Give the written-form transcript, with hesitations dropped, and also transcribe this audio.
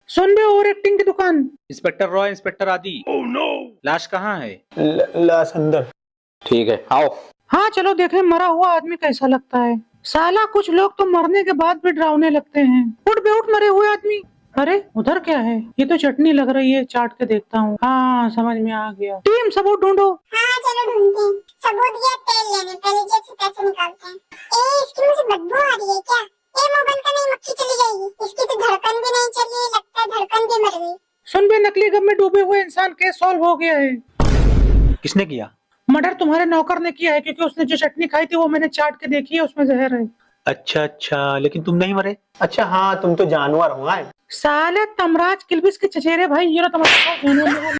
सुन बे, over acting की दुकान। Inspector Roy, inspector Adi. Oh no. लाश कहाँ है? लाश अंदर। ठीक है, आओ। हाँ चलो देखें मरा हुआ आदमी कैसा लगता है। साला कुछ लोग तो मरने के बाद भी डरावने लगते हैं। उठ बे उठ, मरे हुए आदमी। अरे उधर क्या है? ये तो चटनी लग रही है, चाट के देखता हूँ। हाँ समझ में आ गया। टीम सबूत ढूंढो। हाँ चलो ढूंढते हैं। सबूत या तेल लेने, पहले जेब से पैसे निकालते हैं। इसकी मुझे बदबू आ रही है क्या? मुंह बंद कर, नहीं मक्खी चली जाएगी। इसकी तो धड़कन भी नहीं चली, लगता है धड़कन भी मर गई। सुन बे, नकली गम में डूबे हुए इंसान केस सॉल्व हो गया है। किसने किया? मर्डर तुम्हारे नौकर ने किया है, क्योंकि उसने जो चटनी खाई थी वो मैंने चाट के देखी है, उसमें जहर है। अच्छा अच्छा, लेकिन तुम नहीं मरे। अच्छा हाँ, तुम तो जानवर हो। साले तमराज किलबिस के चचेरे भाई, ये लो तुम्हारे